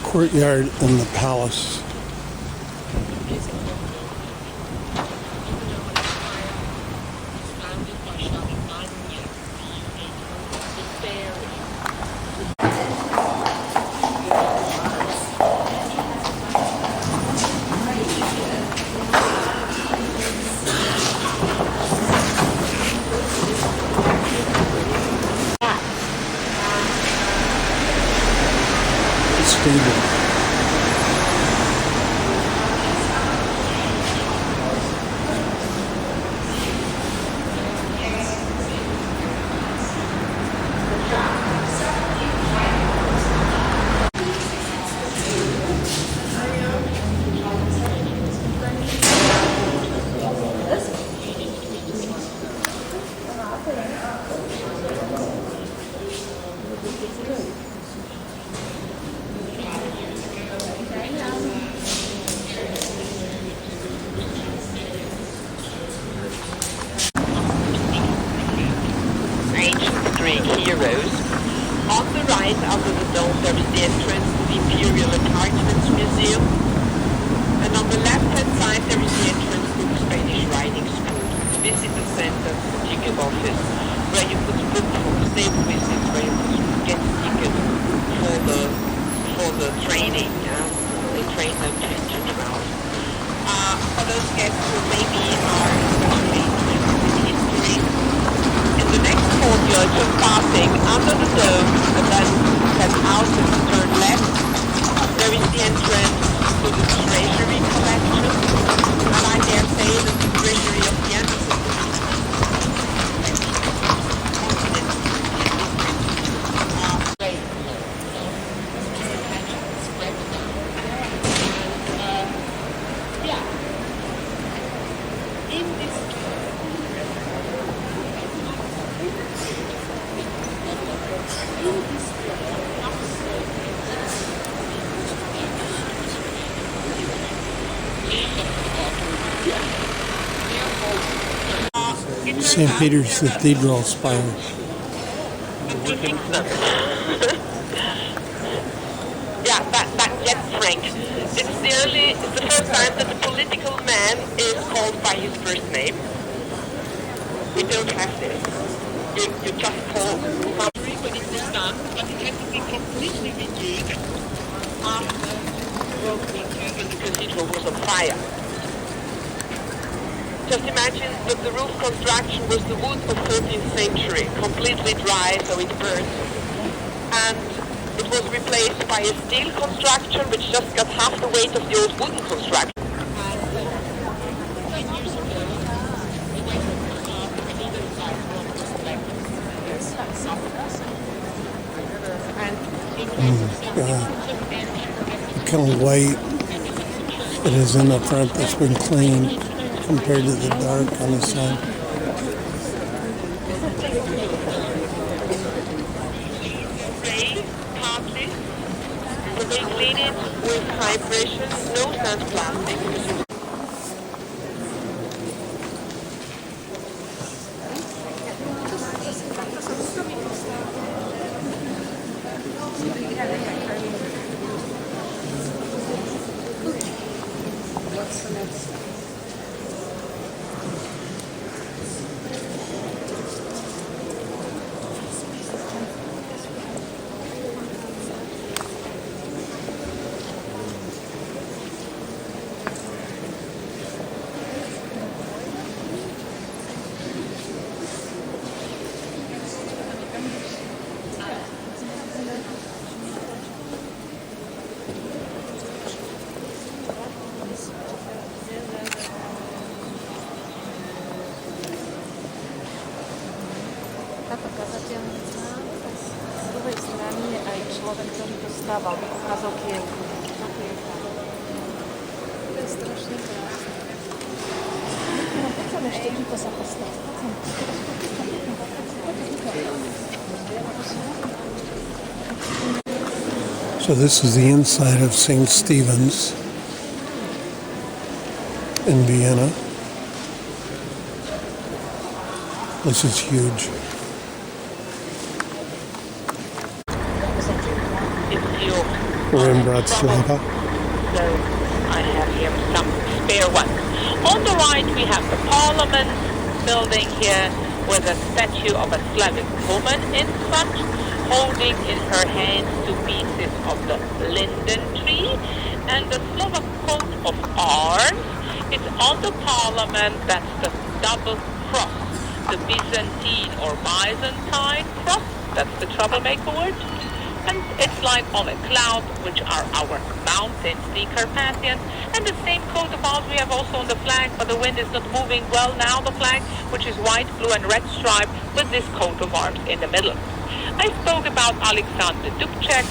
courtyard in the palace. Stable. Heroes. On the right, under the dome, there is the entrance to the Imperial Apartments Museum. And on the left-hand side, there is the entrance to the Spanish Riding School, the visitor center, the ticket office, where you could book for the stable visits, where you could get a ticket for the training. They train them to travel. For those guests who maybe are especially interested in history, in the next courtyard, just passing under the dome and then head out and turn left, there is the entrance to the treasury collection, and I dare say that the treasury of Vienna is St. Peter's Cathedral spire. Yeah, that's Frank. It's the first time that the political man is called by his first name. We don't have this. You just call when it was done, but it had to be completely renewed after the cathedral was on fire. Just imagine that the roof construction was the wood of 14th century, completely dry, so it burnt. And it was replaced by a steel construction, which just got half the weight of the old wooden construction. The kind of white that is in the front that's been cleaned compared to the dark on the side. Gray, partly, so they clean it with high pressure, no sand plastic. What's the next? Táto kazateľnica, z druhej strany je aj človek, ktorý to staval, ukázal kielku. To je strašne krásne. No, poď som ešte túto sa postav. So this is the inside of St. Stephen's in Vienna. This is huge. It's your We're in Bratislava. So I have here some spare ones. On the right we have the Parliament building here with a statue of a Slavic woman in front, holding in her hands two pieces of the linden tree, and the Slovak coat of arms. It's on the Parliament. That's the double cross, the Byzantine or Byzantine cross. That's the troublemaker word. And it's like on a cloud, which are our mountains, the Carpathians. And the same coat of arms we have also on the flag, but the wind is not moving well now, the flag, which is white, blue and red stripe with this coat of arms in the middle. I spoke about Alexander Dubček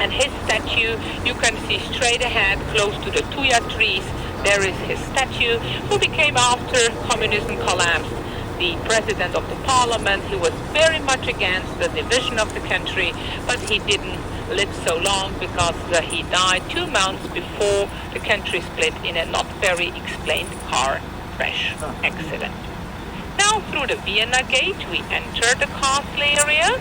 and his statue. You can see straight ahead, close to the tuya trees, there is his statue, who became, after communism collapsed, the president of the parliament. He was very much against the division of the country, but he didn't live so long because he died 2 months before the country split in a not very explained car crash accident. Now through the Vienna gate we enter the castle area.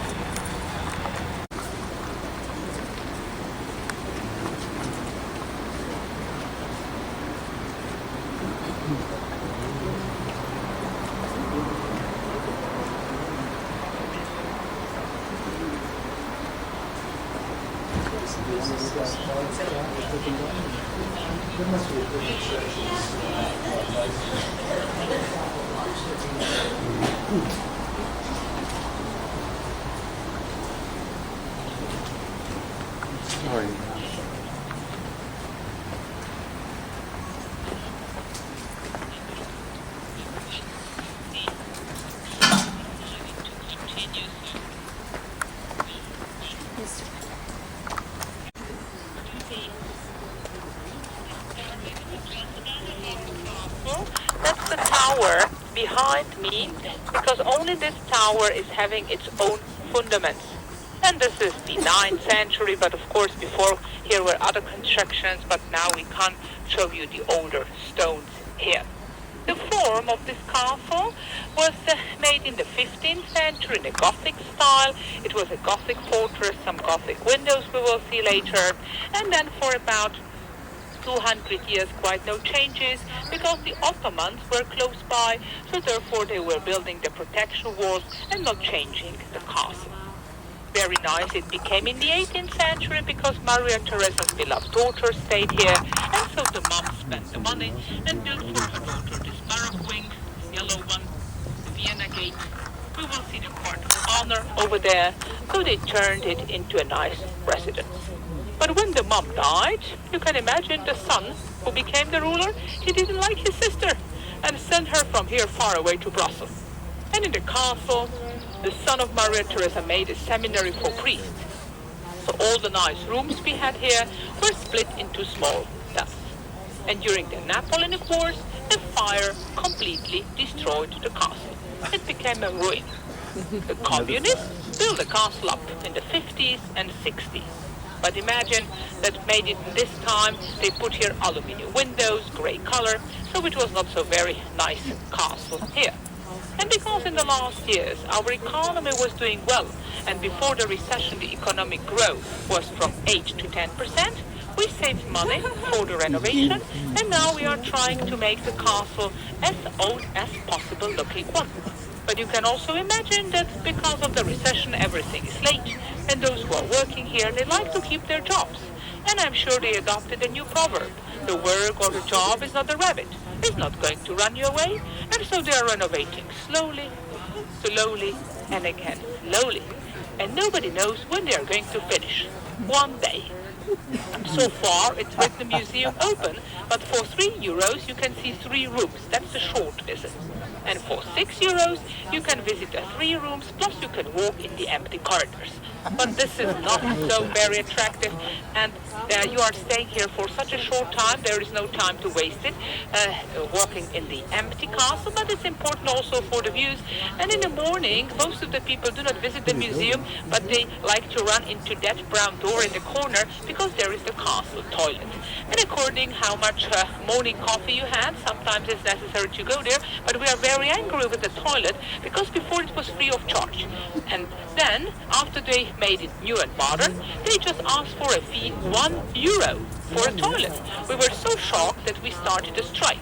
That's the tower behind me, because only this tower is having its own fundaments. And this is the 9th century, but of course before here were other constructions, but now we can't show you the older stones here. The form of this castle was made in the 15th century in a Gothic style. It was a Gothic fortress, some Gothic windows we will see later, and then for about 200 years quite no changes, because the Ottomans were close by, so therefore they were building the protection walls and not changing the castle. Very nice it became in the 18th century because Maria Theresa's beloved daughter stayed here, and so the mom spent the money and built for her daughter this baroque wing, yellow one, the Vienna gate. We will see the court of honor over there, so they turned it into a nice residence. But when the mom died, you can imagine the son, who became the ruler, he didn't like his sister and sent her from here far away to Brussels. And in the castle, the son of Maria Theresa made a seminary for priests. So all the nice rooms we had here were split into small cells. And during the Napoleonic Wars, a fire completely destroyed the castle. It became a ruin. The communists built the castle up in the 50s and 60s. But imagine that made it this time, they put here aluminium windows, grey color, so it was not so very nice castle here. And because in the last years our economy was doing well, and before the recession the economic growth was from 8 to 10%, we saved money for the renovation, and now we are trying to make the castle as old as possible looking one. But you can also imagine that because of the recession everything is late, and those who are working here, they like to keep their jobs. And I'm sure they adopted a new proverb: the work or the job is not a rabbit. It's not going to run you away, and so they are renovating slowly, and again slowly. And nobody knows when they are going to finish. One day. So far, it's with the museum open, but for €3 you can see 3 rooms. That's a short visit. And for €6 you can visit the 3 rooms, plus you can walk in the empty corridors. But this is not so very attractive, and you are staying here for such a short time, there is no time to waste it, walking in the empty castle, but it's important also for the views. And in the morning, most of the people do not visit the museum, but they like to run into that brown door in the corner, because there is the castle toilet. And according how much morning coffee you had, sometimes it's necessary to go there, but we are very angry with the toilet because before it was free of charge. And then, after they made it new and modern, they just asked for a fee, €1 for a toilet. We were so shocked that we started a strike.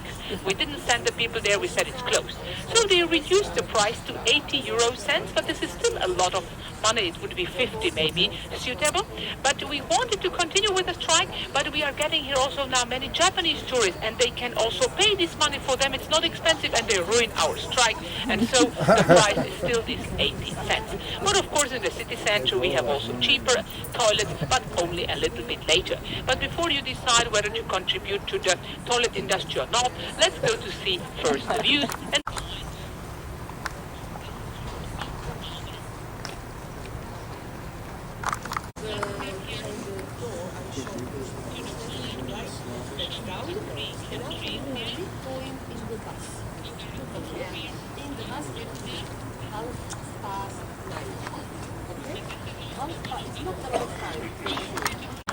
We didn't send the people there, we said it's closed. So they reduced the price to 80 €, but this is still a lot of money. It would be 50 maybe suitable. But we wanted to continue with the strike, but we are getting here also now many Japanese tourists, and they can also pay this money for them. It's not expensive, and they ruin our strike. And so the price is still this 80 cents. But of course in the city center we have also cheaper toilets, but only a little bit later. But before you decide whether to contribute to the toilet industry or not, let's go to see first the views and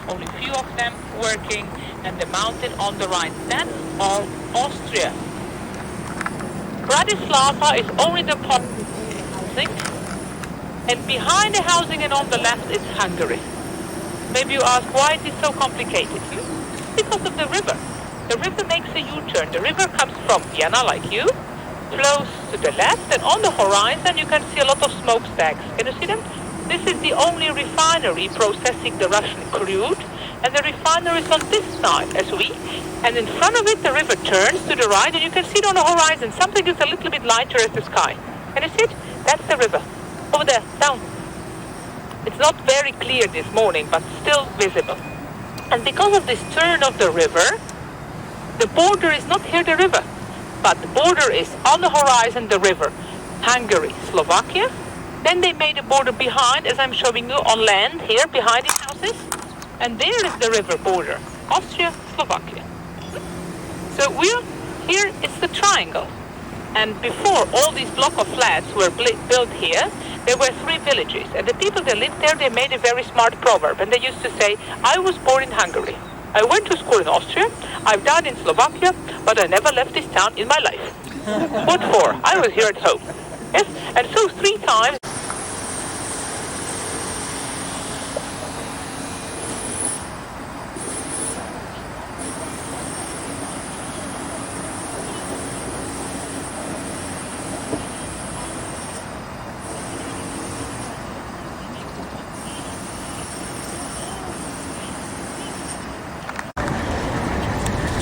only few of them working, and the mountain on the right. That's all Austria. Bratislava is only the housing, and behind the housing and on the left is Hungary. Maybe you ask, why is it so complicated? Because of the river. The river makes a U-turn. The river comes from Vienna, like you, flows to the left, and on the horizon you can see a lot of smokestacks. Can you see them? This is the only refinery processing the Russian crude, and the refinery is on this side as we. And in front of it, the river turns to the right, and you can see it on the horizon. Something is a little bit lighter as the sky. Can you see it? That's the river. Over there, down. It's not very clear this morning, but still visible. And because of this turn of the river, the border is not here, the river, but the border is on the horizon, the river. Hungary, Slovakia. Then they made a border behind, as I'm showing you, on land here, behind the houses. And there is the river border, Austria, Slovakia. So we're here, it's the triangle. And before all these block of flats were built here, there were 3 villages. And the people that lived there, they made a very smart proverb. And they used to say, I was born in Hungary. I went to school in Austria. I've died in Slovakia, but I never left this town in my life. What for? I was here at home. Yes, and so 3 times.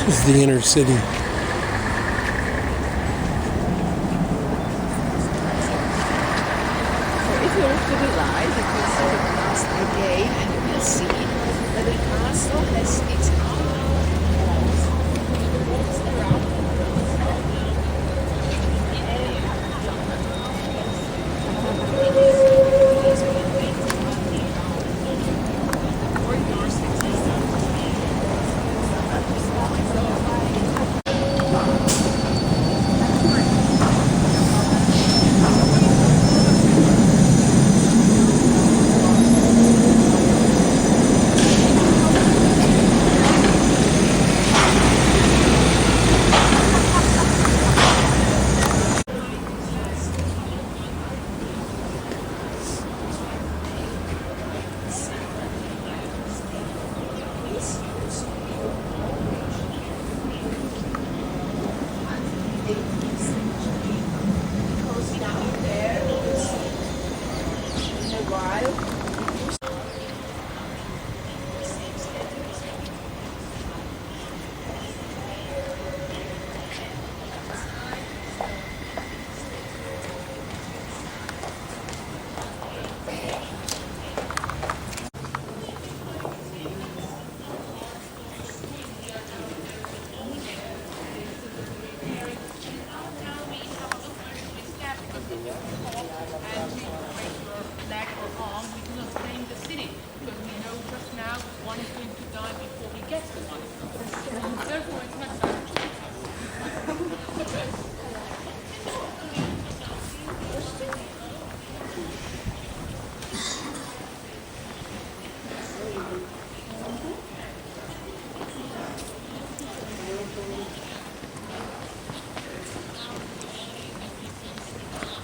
This is the inner city. If you look to the right, you can see the castle again, and you will see that the castle has its own walls. The walls around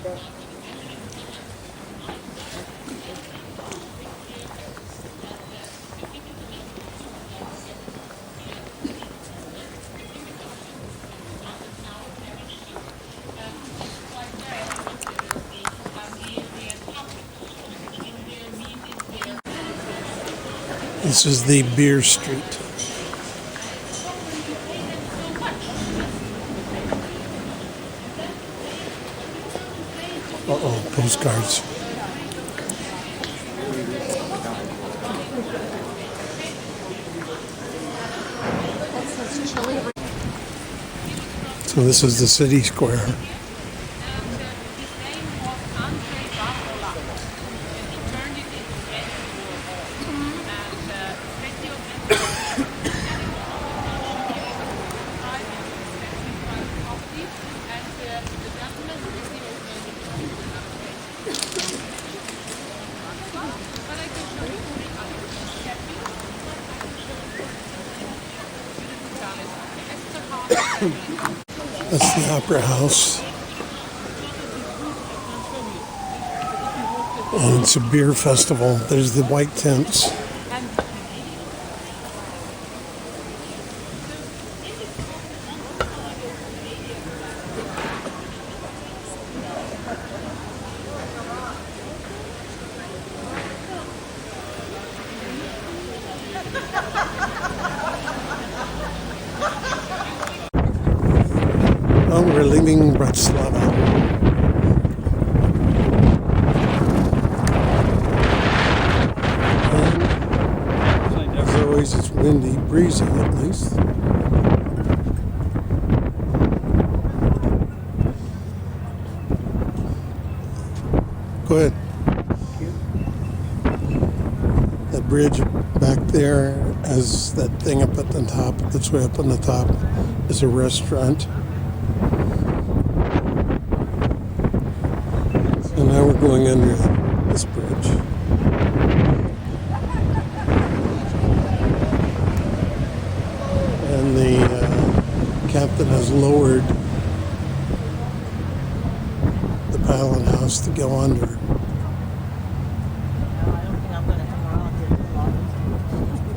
This is the beer street. Uh-oh, postcards. So this is the city square. That's the Opera House. And it's a beer festival. There's the white tents. Well, we're leaving Brastlavvia. And as always, it's windy, breezy at least. Go ahead. That bridge back there has that thing up at the top, that's way up on the top, is a restaurant. So now we're going under this bridge. And the captain has lowered the pilot house to go under.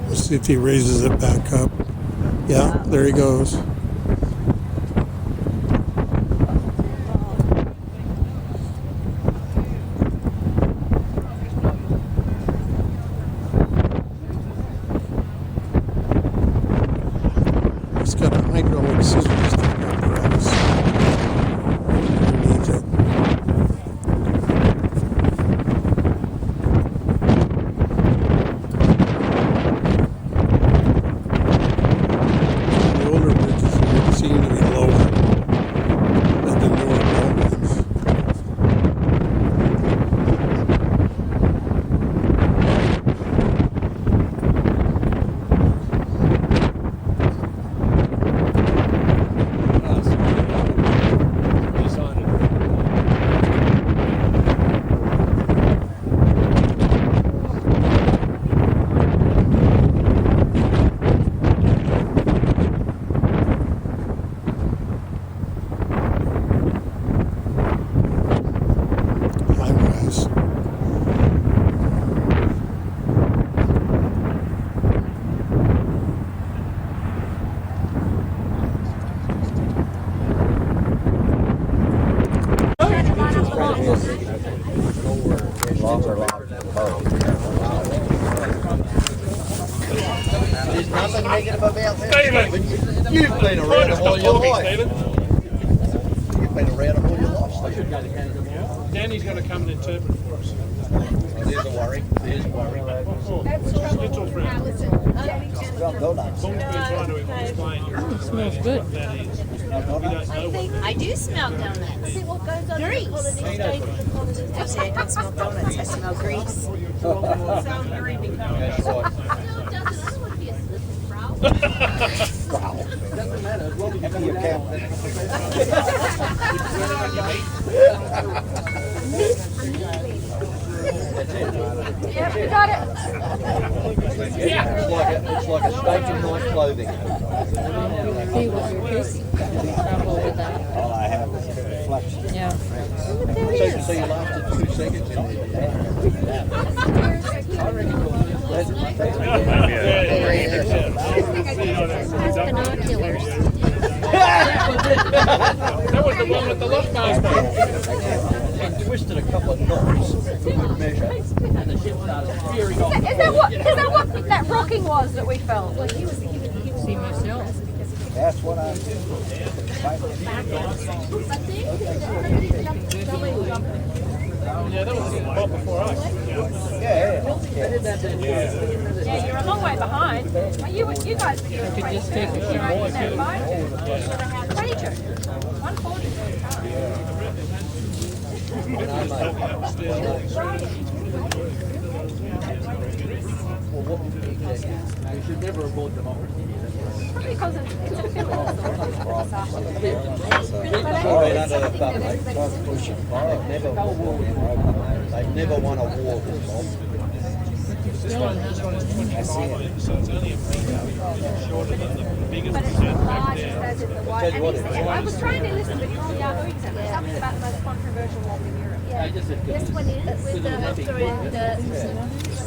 We'll see if he raises it back up. Yeah, there he goes. He's got a hydraulic scissors apparatus underneath it. The older bridges seem to be lower than the newer buildings. High-rise. There's nothing negative about that. Stephen, you've been around all your life. You've been around all your life, Stephen. Danny's going to come and interpret for us. There's a worry. There's a worry. It's all friends. Donuts. Paul's been trying to explain Smells good. what that is. You don't know what I do smell donuts. See what goes on grease. Actually, I don't smell donuts. I smell grease. Sounds very becoming. That's right. Doesn't matter. Have your captain. Yep, we got it. It's like a steak in nice clothing. See what you're kissing. Trouble with that. All I have is a flash Yeah. So you lasted 2 seconds in there. Binoculars. That was the one with the look nose. And twisted a couple of knots for good measure. And the ship started veering off. Is that what that rocking was that we felt? Like he was See myself. That's what I Yeah, that was well before us. Yeah. Yeah, you're a long way behind. Well, you guys were doing 22. just take a You're shot. only at 22. 140. You should never avoid democracy. Because it's a film. Right under the thumb, they try to push it. They've never won a war before. This one is 25, so it's only a feet shorter than the biggest But it's we had back large there. as in the white. And he said, I was trying to listen, but something about the most controversial war in Europe. Yeah. This one is with the Hooker and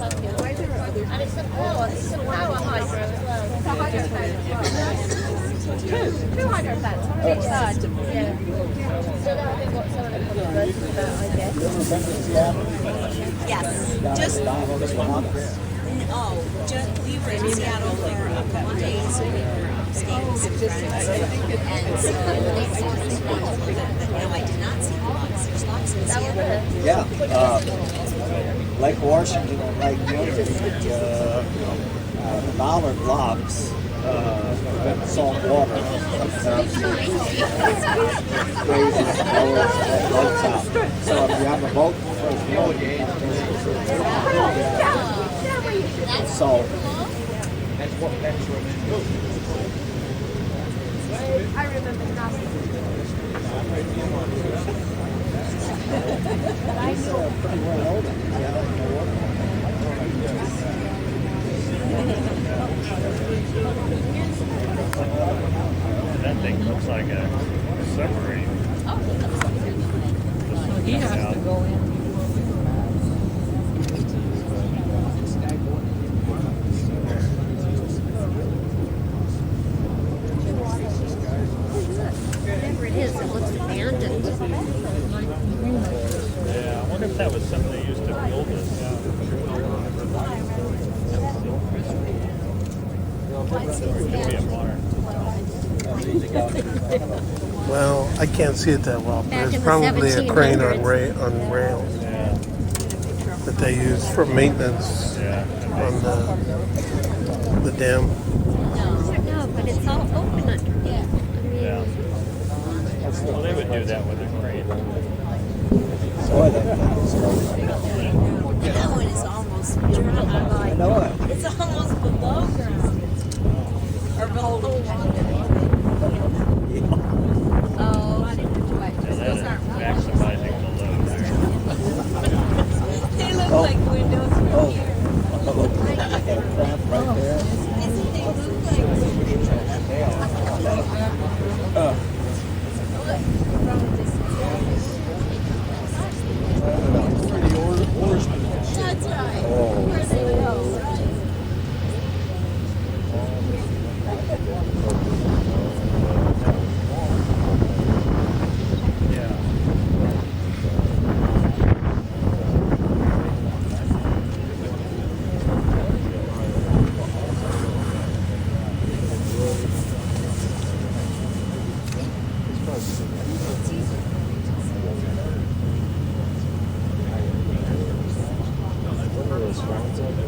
and it's a power hydro as well. It's a hydro plant as well. Two hydro plants, one on each side. Yeah. So that'll be what some of the controversy about, I guess. Yes, we were in Seattle for a couple of days and we were staying with some friends. And so they saw this one that no, I did not see the logs. There's logs in Seattle. Yeah. Lake Washington and Lake Union, mallard logs, salt water. So if you have a boat, so that's what I remember nothing. That thing looks like a submarine. He has to go in. Whatever it is, it looks abandoned. Yeah, I wonder if that was something they used to build this. Could be a barn. Well, I can't see it that well, but Back it's in the probably a crane on 1700s. on rails Yeah, that they use for maintenance yeah. on the dam. No, but it's all open underneath. I mean, Yeah. Well, they would do that with a crane. That one is almost dry. It's almost below ground. Or below water. Oh, Those aren't maximizing the load there. they look like windows from here. right there. Isn't they look like That's right. Where they go, right?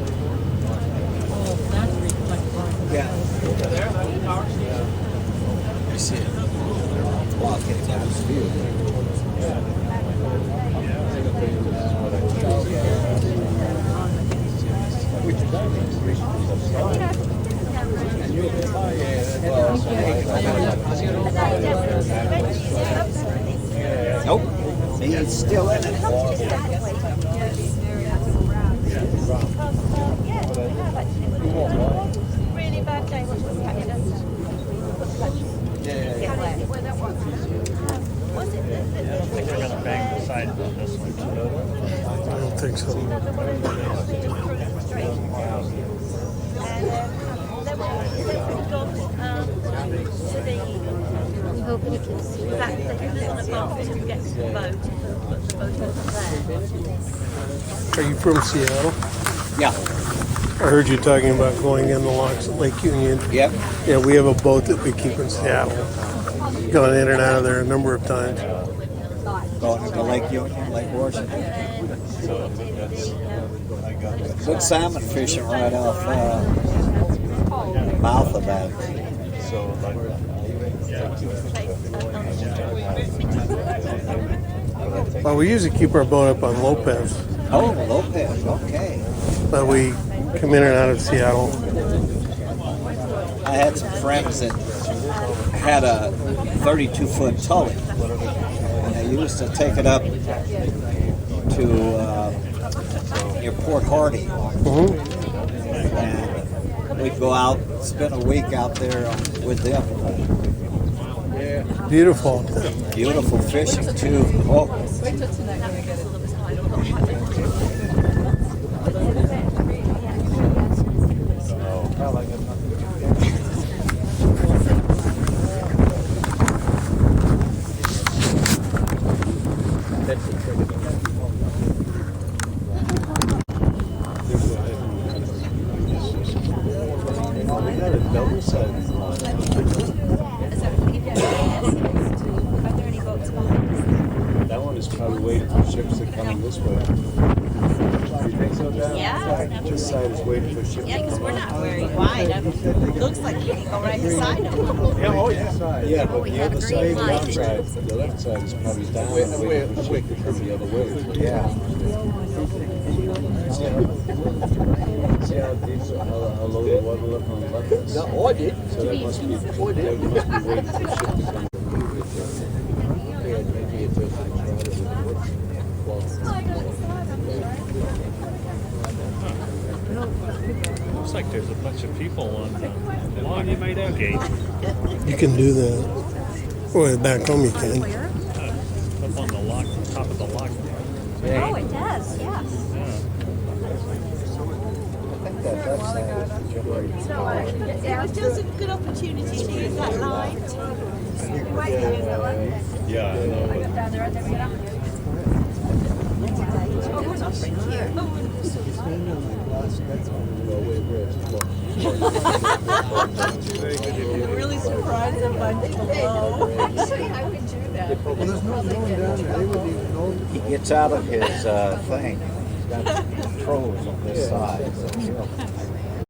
Oh, that's reflecting. Yeah. I see it. Well, I can't tell it's view. Nope. He's still in it. Really bad day, which was cutting us. Yeah. Where that was. Was it ride on this one. I don't think so. And then we've gone to I'm hoping you can see. the fact that you live on a boat and get to the boat, but the boat wasn't there. Are you from Seattle? Yeah. I heard you talking about going in the locks at Lake Union. Yep. Yeah, we have a boat that we keep in Seattle. Gone in and out of there a number of times. Going to Lake Union, Lake Washington. Good salmon fishing right off the mouth of that. Well, we usually keep our boat up on Lopez, Oh, Lopez, okay. but we come in and out of Seattle. I had some friends that had a 32-foot tully, and they used to take it up to near Port Hardy, and we'd go out, spend a week out there with them. Beautiful. Beautiful fishing too. Oh, That one is probably waiting for ships that come this way. You think so, Dan? Yeah. This side is waiting for ships. Yeah, because we're not very wide. It looks like you can go right beside them. Yeah, oh yeah. Yeah, but the other side, green light. the left side is probably down, waiting for ships to come the other way. yeah. See how deep, how low the water level on the left is? No, I did. So that must be, that must be waiting for ships to come. Maybe it doesn't try Looks like there's a bunch of people on the lock gate. You can do that. Well, back home you can. Up on the lock, top of the lock. Oh, it does, yes. It was just a good opportunity to use that line. Yeah, I know. I'm really surprised if I'm below. He gets out of his thing. He's got controls on this side. So